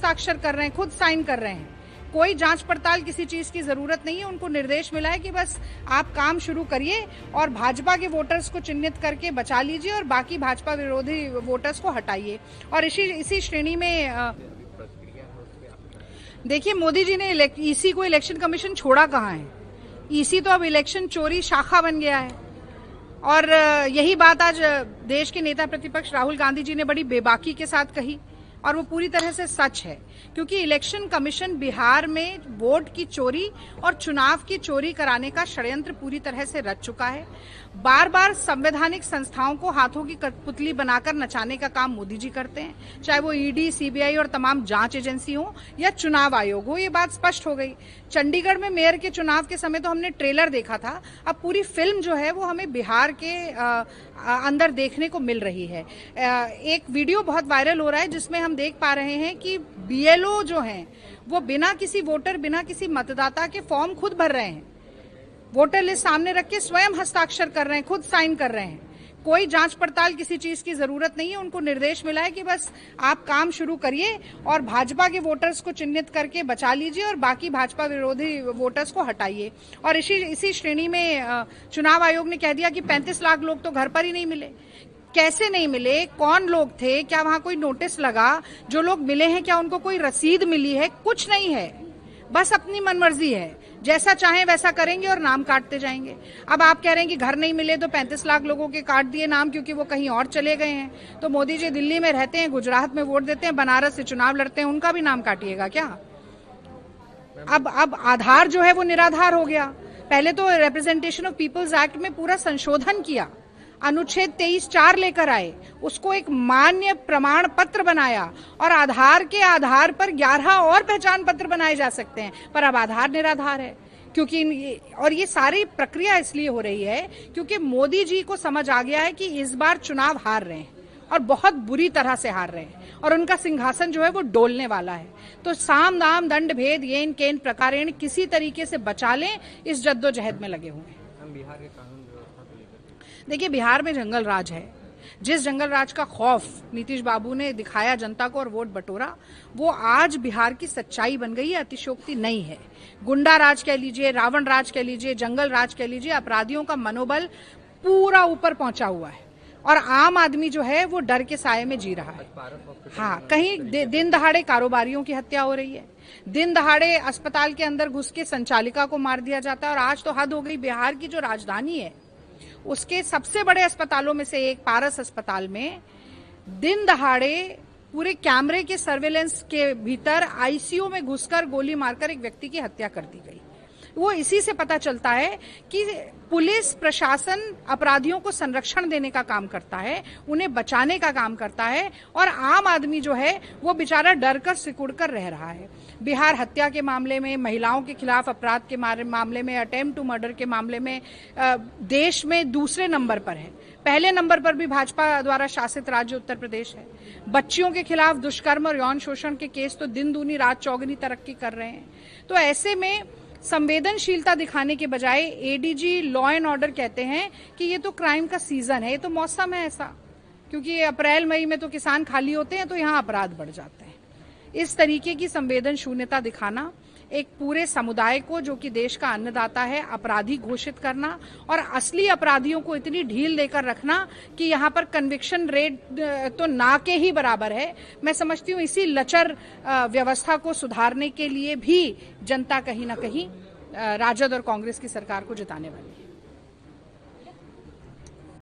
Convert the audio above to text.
हस्ताक्षर कर रहे हैं, खुद साइन कर रहे हैं। कोई जांच पड़ताल किसी चीज की जरूरत नहीं है। उनको निर्देश मिला है कि बस आप काम शुरू करिए और भाजपा के वोटर्स को चिन्हित करके बचा लीजिए और बाकी भाजपा विरोधी वोटर्स को हटाइए। और इसी श्रेणी में देखिए, मोदी जी ने ईसी को इलेक्शन कमीशन छोड़ा कहाँ है। ईसी तो अब इलेक्शन चोरी शाखा बन गया है। और यही बात आज देश के नेता प्रतिपक्ष राहुल गांधी जी ने बड़ी बेबाकी के साथ कही और वो पूरी तरह से सच है, क्योंकि इलेक्शन कमीशन बिहार में वोट की चोरी और चुनाव की चोरी कराने का षड्यंत्र पूरी तरह से रच चुका है। बार बार संवैधानिक संस्थाओं को हाथों की कठपुतली बनाकर नचाने का काम मोदी जी करते हैं, चाहे वो ईडी, सीबीआई और तमाम जांच एजेंसी हो या चुनाव आयोग हो। ये बात स्पष्ट हो गई। चंडीगढ़ में मेयर के चुनाव के समय तो हमने ट्रेलर देखा था, अब पूरी फिल्म जो है वो हमें बिहार के अंदर देखने को मिल रही है। एक वीडियो बहुत वायरल हो रहा है जिसमें हम देख पा रहे हैं कि बीएलओ जो हैं वो बिना किसी वोटर, बिना किसी मतदाता के फॉर्म खुद भर रहे हैं। वोटर लिस्ट सामने रख के स्वयं हस्ताक्षर कर रहे हैं, खुद साइन कर रहे हैं। कोई जांच पड़ताल किसी चीज की जरूरत नहीं है। उनको निर्देश मिला है कि बस आप काम शुरू करिए और भाजपा के वोटर्स को चिन्हित करके बचा लीजिए और बाकी भाजपा विरोधी वोटर्स को हटाइए। और इसी श्रेणी में चुनाव आयोग ने कह दिया कि 35 लाख लोग तो घर पर ही नहीं मिले। कैसे नहीं मिले? कौन लोग थे? क्या वहां कोई नोटिस लगा? जो लोग मिले हैं क्या उनको कोई रसीद मिली है? कुछ नहीं है, बस अपनी मनमर्जी है, जैसा चाहें वैसा करेंगे और नाम काटते जाएंगे। अब आप कह रहे हैं कि घर नहीं मिले तो 35 लाख लोगों के काट दिए नाम क्योंकि वो कहीं और चले गए हैं। तो मोदी जी दिल्ली में रहते हैं, गुजरात में वोट देते हैं, बनारस से चुनाव लड़ते हैं, उनका भी नाम काटिएगा क्या? अब आधार जो है वो निराधार हो गया। पहले तो रिप्रेजेंटेशन ऑफ पीपल्स एक्ट में पूरा संशोधन किया, अनुच्छेद 23(4) लेकर आए, उसको एक मान्य प्रमाण पत्र बनाया और आधार के आधार पर 11 और पहचान पत्र बनाए जा सकते हैं, पर अब आधार निराधार है। क्योंकि और ये सारी प्रक्रिया इसलिए हो रही है क्योंकि मोदी जी को समझ आ गया है कि इस बार चुनाव हार रहे हैं और बहुत बुरी तरह से हार रहे हैं और उनका सिंहासन जो है वो डोलने वाला है। तो साम दाम दंड भेद येन केन प्रकारेण किसी तरीके से बचा लें, इस जद्दोजहद में लगे हुए हैं। बिहार के कानून व्यवस्था को लेकर देखिए, बिहार में जंगल राज है। जिस जंगल राज का खौफ नीतीश बाबू ने दिखाया जनता को और वोट बटोरा, वो आज बिहार की सच्चाई बन गई है, अतिशयोक्ति नहीं है। गुंडा राज कह लीजिए, रावण राज कह लीजिए, जंगल राज कह लीजिए, अपराधियों का मनोबल पूरा ऊपर पहुंचा हुआ है और आम आदमी जो है वो डर के साये में जी रहा है। हाँ, कहीं दिन दहाड़े कारोबारियों की हत्या हो रही है, दिन दहाड़े अस्पताल के अंदर घुस के संचालिका को मार दिया जाता है। और आज तो हद हो गई, बिहार की जो राजधानी है उसके सबसे बड़े अस्पतालों में से एक पारस अस्पताल में दिन दहाड़े पूरे कैमरे के सर्वेलेंस के भीतर आईसीयू में घुसकर गोली मारकर एक व्यक्ति की हत्या कर दी गई। वो इसी से पता चलता है कि पुलिस प्रशासन अपराधियों को संरक्षण देने का काम करता है, उन्हें बचाने का काम करता है और आम आदमी जो है वो बेचारा डर कर सिकुड़ कर रह रहा है। बिहार हत्या के मामले में, महिलाओं के खिलाफ अपराध के मामले में, अटेम्प्ट टू मर्डर के मामले में देश में दूसरे नंबर पर है। पहले नंबर पर भी भाजपा द्वारा शासित राज्य उत्तर प्रदेश है। बच्चियों के खिलाफ दुष्कर्म और यौन शोषण के केस तो दिन दूनी रात चौगुनी तरक्की कर रहे हैं। तो ऐसे में संवेदनशीलता दिखाने के बजाय एडीजी लॉ एंड ऑर्डर कहते हैं कि ये तो क्राइम का सीजन है, ये तो मौसम है ऐसा, क्योंकि अप्रैल मई में तो किसान खाली होते हैं तो यहाँ अपराध बढ़ जाते हैं। इस तरीके की संवेदन शून्यता दिखाना, एक पूरे समुदाय को जो कि देश का अन्नदाता है अपराधी घोषित करना और असली अपराधियों को इतनी ढील देकर रखना कि यहाँ पर कन्विक्शन रेट तो ना के ही बराबर है। मैं समझती हूँ इसी लचर व्यवस्था को सुधारने के लिए भी जनता कहीं ना कहीं राजद और कांग्रेस की सरकार को जिताने वाली है।